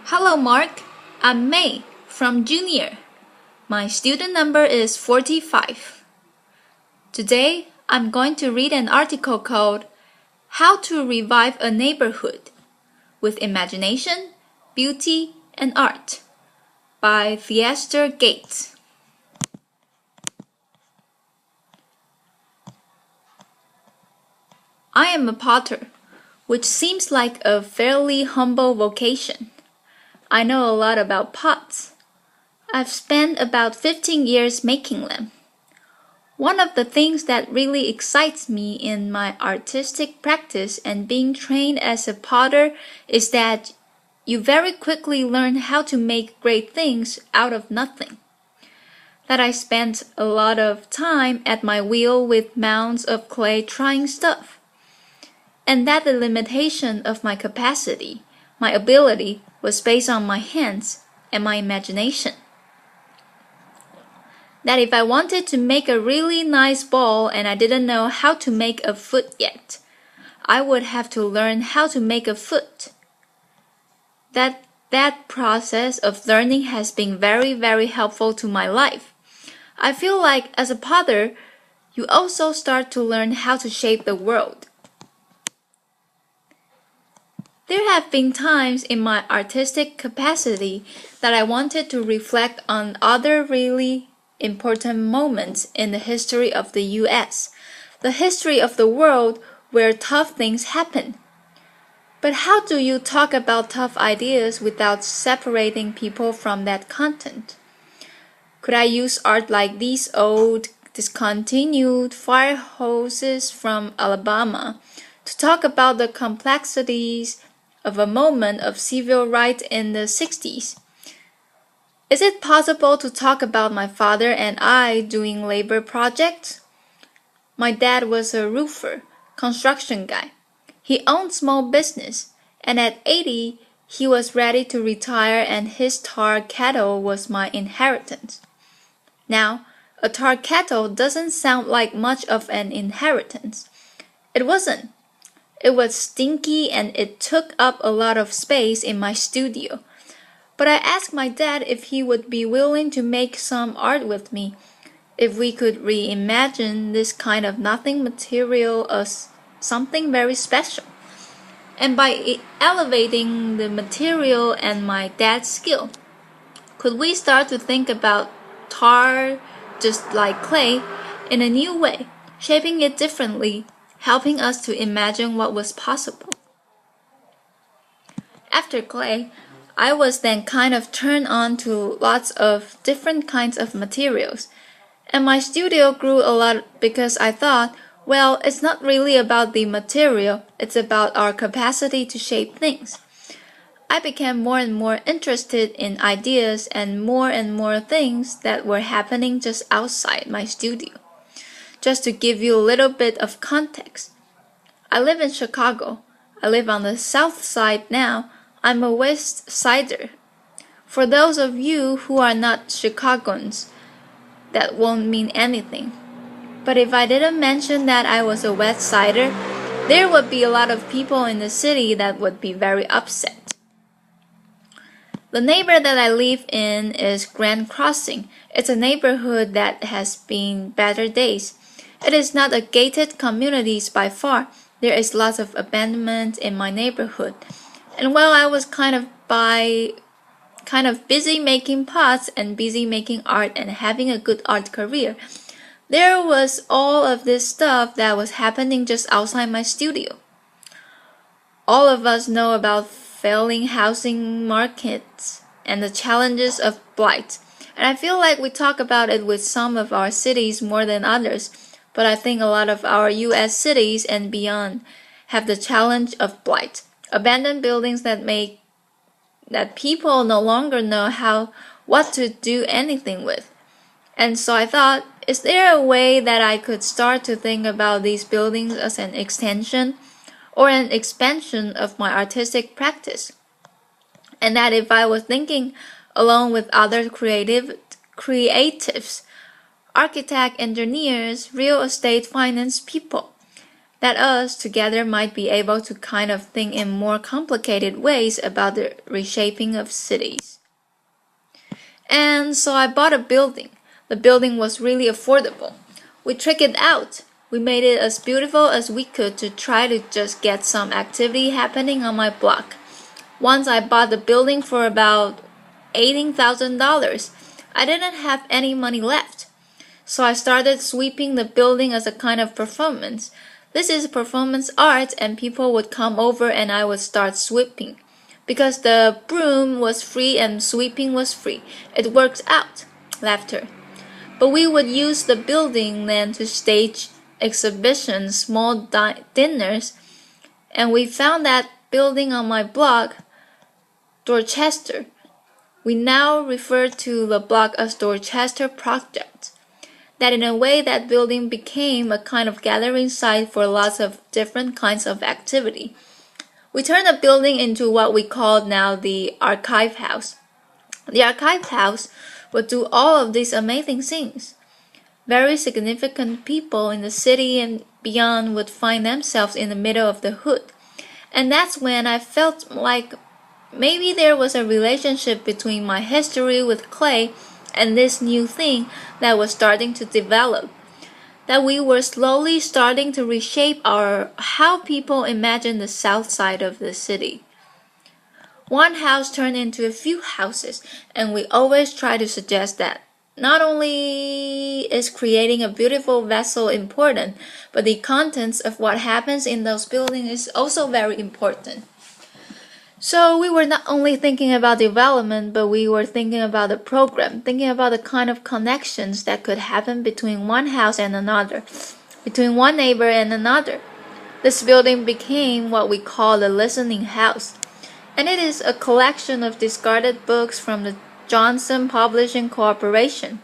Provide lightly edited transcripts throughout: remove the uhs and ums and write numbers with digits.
Hello, Mark. I'm May from Junior. My student number is 45. Today, I'm going to read an article called How to Revive a Neighborhood with Imagination, Beauty, and Art by Theaster Gates. I am a potter, which seems like a fairly humble vocation. I know a lot about pots. I've spent about 15 years making them. One of the things that really excites me in my artistic practice and being trained as a potter is that you very quickly learn how to make great things out of nothing. That I spent a lot of time at my wheel with mounds of clay trying stuff. And that the limitation of my capacity, my ability, was based on my hands and my imagination. That if I wanted to make a really nice ball and I didn't know how to make a foot yet, I would have to learn how to make a foot. That process of learning has been very, very helpful to my life. I feel like as a potter, you also start to learn how to shape the world. There have been times in my artistic capacity that I wanted to reflect on other really important moments in the history of the US, the history of the world where tough things happen. But how do you talk about tough ideas without separating people from that content? Could I use art like these old, discontinued fire hoses from Alabama to talk about the complexities of a moment of civil rights in the 60s? Is it possible to talk about my father and I doing labor projects? My dad was a roofer, construction guy. He owned small business, and at 80, he was ready to retire and his tar kettle was my inheritance. Now, a tar kettle doesn't sound like much of an inheritance. It wasn't. It was stinky and it took up a lot of space in my studio. But I asked my dad if he would be willing to make some art with me, if we could reimagine this kind of nothing material as something very special. And by elevating the material and my dad's skill, could we start to think about tar just like clay in a new way, shaping it differently, helping us to imagine what was possible? After clay, I was then kind of turned on to lots of different kinds of materials. And my studio grew a lot because I thought, well, it's not really about the material, it's about our capacity to shape things. I became more and more interested in ideas and more things that were happening just outside my studio. Just to give you a little bit of context, I live in Chicago. I live on the south side now. I'm a West Sider. For those of you who are not Chicagoans, that won't mean anything. But if I didn't mention that I was a West Sider, there would be a lot of people in the city that would be very upset. The neighborhood that I live in is Grand Crossing. It's a neighborhood that has been better days. It is not a gated community by far. There is lots of abandonment in my neighborhood. And while I was kind of busy making pots and busy making art and having a good art career, there was all of this stuff that was happening just outside my studio. All of us know about failing housing markets and the challenges of blight. And I feel like we talk about it with some of our cities more than others, but I think a lot of our US cities and beyond have the challenge of blight. Abandoned buildings that people no longer know what to do anything with. And so I thought, is there a way that I could start to think about these buildings as an extension or an expansion of my artistic practice? And that if I was thinking along with other creatives, architect, engineers, real estate finance people, that us together might be able to kind of think in more complicated ways about the reshaping of cities. And so I bought a building. The building was really affordable. We tricked it out. We made it as beautiful as we could to try to just get some activity happening on my block. Once I bought the building for about $18,000. I didn't have any money left. So I started sweeping the building as a kind of performance. This is performance art, and people would come over and I would start sweeping. Because the broom was free and sweeping was free. It worked out. Laughter. But we would use the building then to stage exhibitions, small dinners, and we found that building on my blog, Dorchester. We now refer to the block as Dorchester Project. That in a way that building became a kind of gathering site for lots of different kinds of activity. We turned the building into what we call now the Archive House. The Archive House would do all of these amazing things. Very significant people in the city and beyond would find themselves in the middle of the hood. And that's when I felt like maybe there was a relationship between my history with clay and this new thing that was starting to develop. That we were slowly starting to reshape how people imagine the south side of the city. One house turned into a few houses, and we always try to suggest that not only is creating a beautiful vessel important, but the contents of what happens in those buildings is also very important. So we were not only thinking about development, but we were thinking about the program, thinking about the kind of connections that could happen between one house and another, between one neighbor and another. This building became what we call the Listening House, and it is a collection of discarded books from the Johnson Publishing Corporation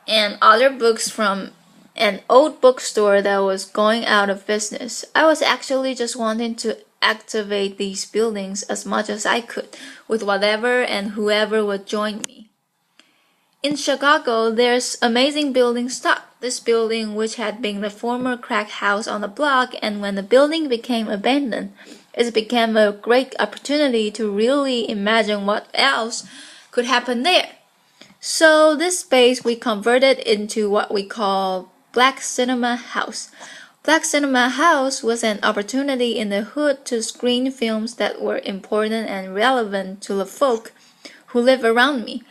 and other books from an old bookstore that was going out of business. I was actually just wanting to activate these buildings as much as I could with whatever and whoever would join me. In Chicago, there's amazing building stock. This building, which had been the former crack house on the block, and when the building became abandoned, it became a great opportunity to really imagine what else could happen there. So this space we converted into what we call Black Cinema House. Black Cinema House was an opportunity in the hood to screen films that were important and relevant to the folk who live around me.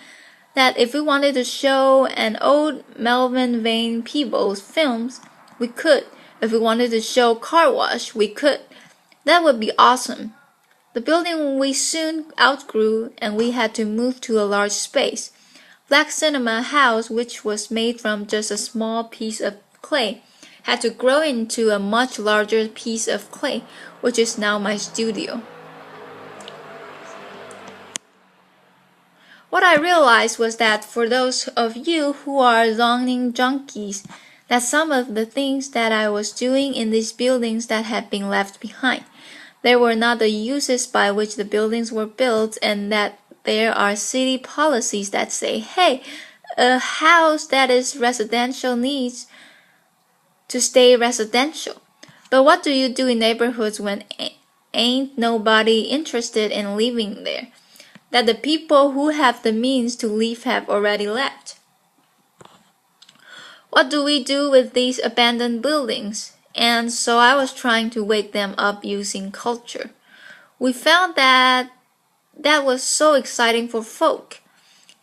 That if we wanted to show an old Melvin Van Peebles films, we could. If we wanted to show Car Wash, we could. That would be awesome. The building we soon outgrew, and we had to move to a large space. Black Cinema House, which was made from just a small piece of clay, had to grow into a much larger piece of clay, which is now my studio. What I realized was that for those of you who are zoning junkies, that some of the things that I was doing in these buildings that had been left behind, there were not the uses by which the buildings were built, and that there are city policies that say, hey, a house that is residential needs to stay residential. But what do you do in neighborhoods when ain't nobody interested in living there? That the people who have the means to leave have already left. What do we do with these abandoned buildings? And so I was trying to wake them up using culture. We found that was so exciting for folk.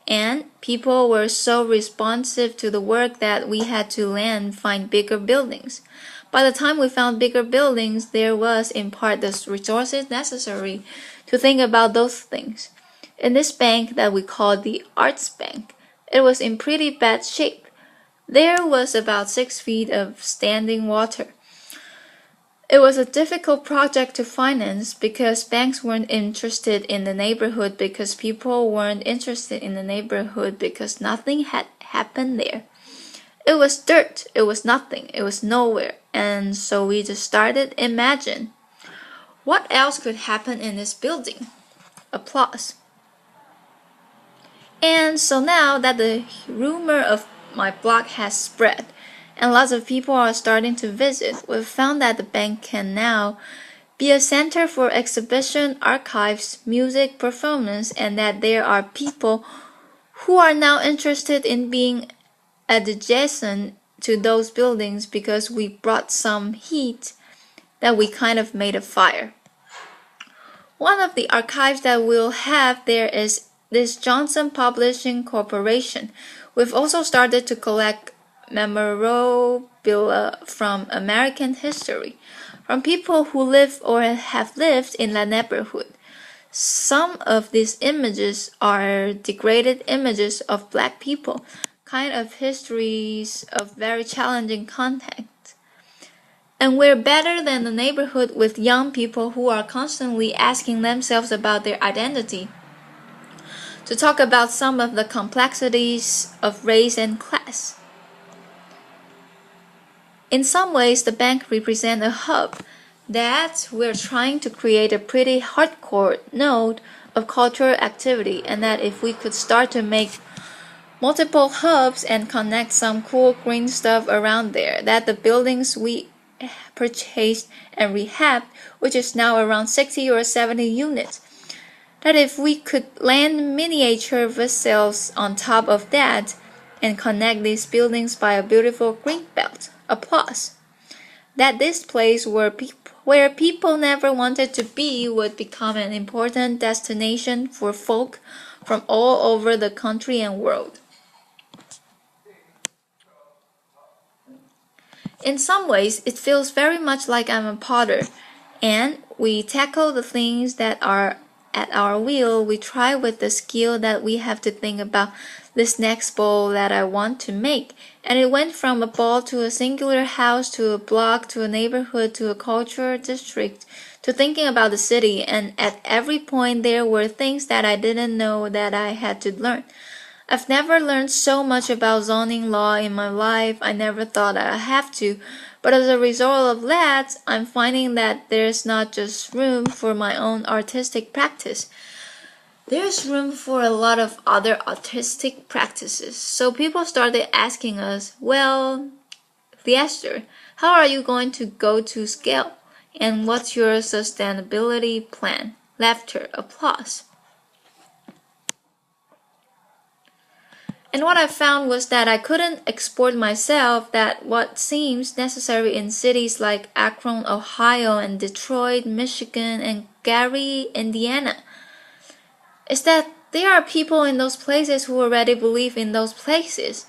And people were so responsive to the work that we had to find bigger buildings. By the time we found bigger buildings, there was in part the resources necessary to think about those things. In this bank that we called the Arts Bank, it was in pretty bad shape. There was about 6 feet of standing water. It was a difficult project to finance because banks weren't interested in the neighborhood, because people weren't interested in the neighborhood, because nothing had happened there. It was dirt, it was nothing, it was nowhere, and so we just started imagine. What else could happen in this building? Applause. And so now that the rumor of my blog has spread, and lots of people are starting to visit. We've found that the bank can now be a center for exhibition, archives, music, performance, and that there are people who are now interested in being adjacent to those buildings because we brought some heat that we kind of made a fire. One of the archives that we'll have there is this Johnson Publishing Corporation. We've also started to collect memorabilia from American history, from people who live or have lived in that neighborhood. Some of these images are degraded images of black people, kind of histories of very challenging content. And we're better than the neighborhood with young people who are constantly asking themselves about their identity, to talk about some of the complexities of race and class. In some ways, the bank represents a hub that we're trying to create a pretty hardcore node of cultural activity, and that if we could start to make multiple hubs and connect some cool green stuff around there, that the buildings we purchased and rehabbed, which is now around 60 or 70 units, that if we could land miniature vessels on top of that and connect these buildings by a beautiful green belt, applause, that this place where people never wanted to be would become an important destination for folk from all over the country and world. In some ways, it feels very much like I'm a potter, and we tackle the things that are at our wheel. We try with the skill that we have to think about this next bowl that I want to make, and it went from a ball to a singular house to a block to a neighborhood to a cultural district to thinking about the city, and at every point there were things that I didn't know that I had to learn. I've never learned so much about zoning law in my life. I never thought I'd have to, but as a result of that, I'm finding that there's not just room for my own artistic practice. There's room for a lot of other artistic practices. So people started asking us, well, Theaster, how are you going to go to scale? And what's your sustainability plan? Laughter, applause. And what I found was that I couldn't export myself, that what seems necessary in cities like Akron, Ohio, and Detroit, Michigan, and Gary, Indiana, is that there are people in those places who already believe in those places,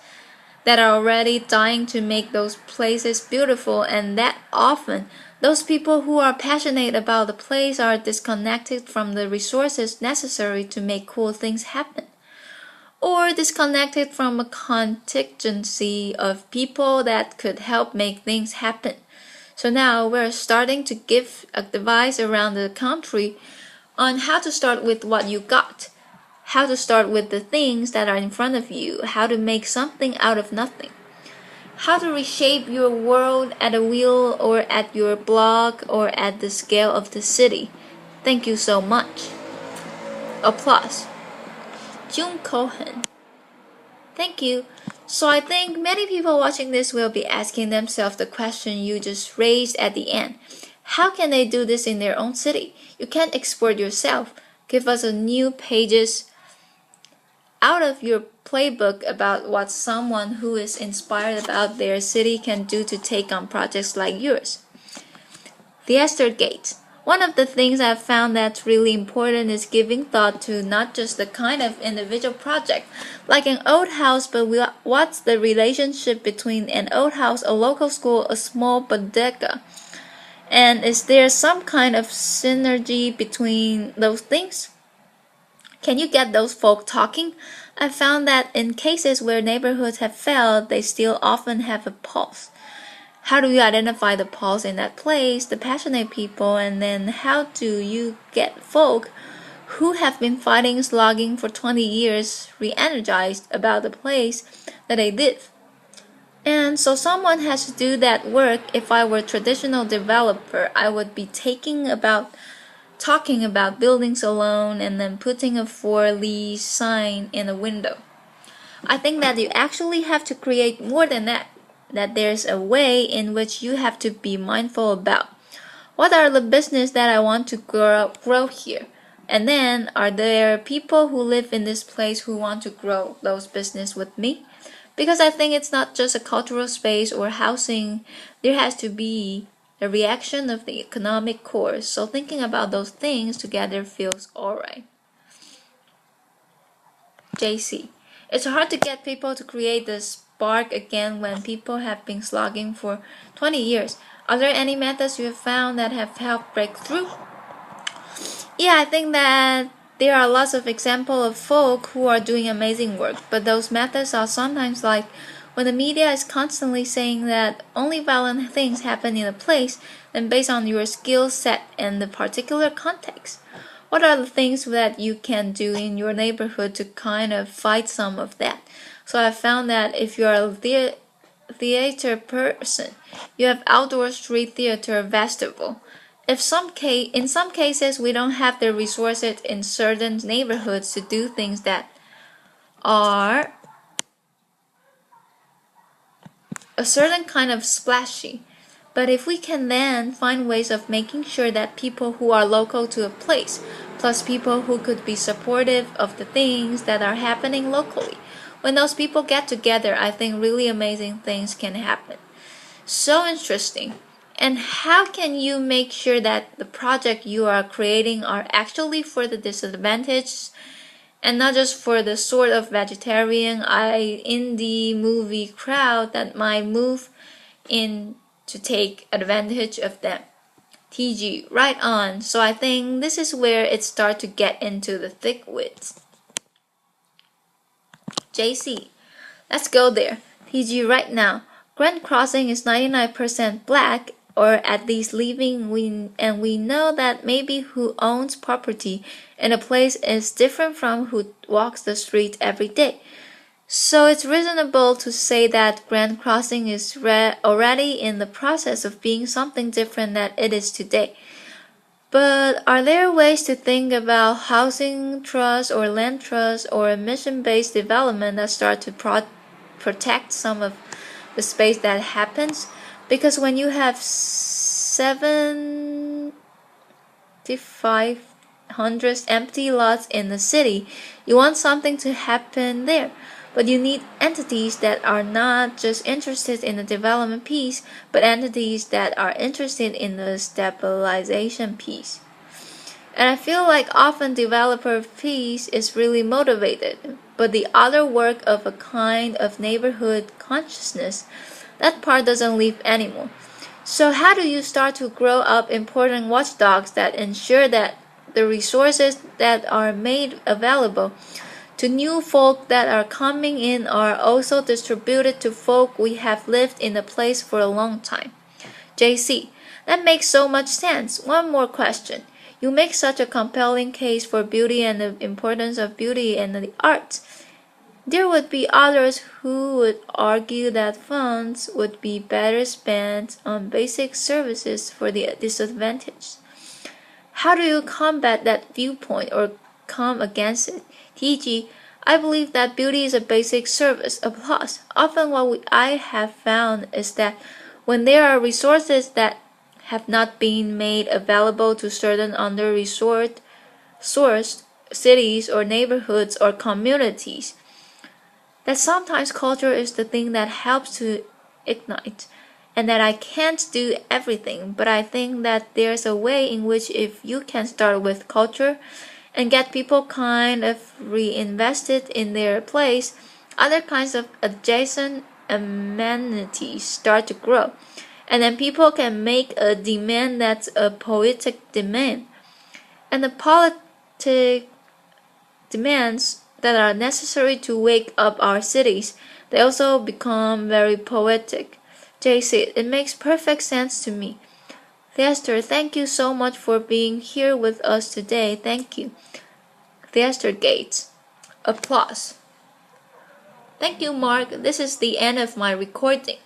that are already dying to make those places beautiful, and that often those people who are passionate about the place are disconnected from the resources necessary to make cool things happen, or disconnected from a contingency of people that could help make things happen. So now we're starting to give advice around the country on how to start with what you got, how to start with the things that are in front of you, how to make something out of nothing, how to reshape your world at a wheel or at your block or at the scale of the city. Thank you so much. Applause. June Cohen. Thank you. So I think many people watching this will be asking themselves the question you just raised at the end. How can they do this in their own city? You can't export yourself. Give us a new pages out of your playbook about what someone who is inspired about their city can do to take on projects like yours. Theaster Gate. One of the things I've found that's really important is giving thought to not just the kind of individual project, like an old house, but what's the relationship between an old house, a local school, a small bodega? And is there some kind of synergy between those things? Can you get those folk talking? I found that in cases where neighborhoods have failed, they still often have a pulse. How do you identify the pulse in that place, the passionate people, and then how do you get folk who have been fighting, slogging for 20 years, re-energized about the place that they live? And so someone has to do that work. If I were a traditional developer, I would be talking about buildings alone and then putting a for lease sign in a window. I think that you actually have to create more than that. that there's a way in which you have to be mindful about. What are the business that I want to grow here? And then, are there people who live in this place who want to grow those business with me? Because I think it's not just a cultural space or housing. There has to be the reaction of the economic course. So thinking about those things together feels alright. JC. It's hard to get people to create the spark again when people have been slogging for 20 years. Are there any methods you have found that have helped break through? Yeah, I think that there are lots of examples of folk who are doing amazing work, but those methods are sometimes like when the media is constantly saying that only violent things happen in a place, then based on your skill set and the particular context. What are the things that you can do in your neighborhood to kind of fight some of that? So I found that if you are a theater person, you have outdoor street theater festival. In some cases, we don't have the resources in certain neighborhoods to do things that are a certain kind of splashy. But if we can then find ways of making sure that people who are local to a place, plus people who could be supportive of the things that are happening locally, when those people get together, I think really amazing things can happen. So interesting. And how can you make sure that the project you are creating are actually for the disadvantaged and not just for the sort of vegetarian indie movie crowd that might move in to take advantage of them? TG, right on. So I think this is where it starts to get into the thick woods. JC, let's go there. TG, right now. Grand Crossing is 99% black, or at least living, and we know that maybe who owns property in a place is different from who walks the street every day. So it's reasonable to say that Grand Crossing is already in the process of being something different than it is today. But are there ways to think about housing trust or land trust or a mission-based development that start to protect some of the space that happens? Because when you have 7,500 empty lots in the city, you want something to happen there. But you need entities that are not just interested in the development piece, but entities that are interested in the stabilization piece. And I feel like often developer piece is really motivated, but the other work of a kind of neighborhood consciousness, that part doesn't leave anymore. So how do you start to grow up important watchdogs that ensure that the resources that are made available to new folk that are coming in are also distributed to folk we have lived in the place for a long time? JC, that makes so much sense. One more question. You make such a compelling case for beauty and the importance of beauty and the arts. There would be others who would argue that funds would be better spent on basic services for the disadvantaged. How do you combat that viewpoint or come against it? TG, I believe that beauty is a basic service, a plus. Often I have found is that when there are resources that have not been made available to certain under-resourced cities or neighborhoods or communities, that sometimes culture is the thing that helps to ignite, and that I can't do everything, but I think that there's a way in which if you can start with culture and get people kind of reinvested in their place, other kinds of adjacent amenities start to grow. And then people can make a demand that's a poetic demand. And the politic demands that are necessary to wake up our cities, they also become very poetic. JC, it makes perfect sense to me. Theaster, thank you so much for being here with us today. Thank you. Theaster Gates. Applause. Thank you, Mark. This is the end of my recording.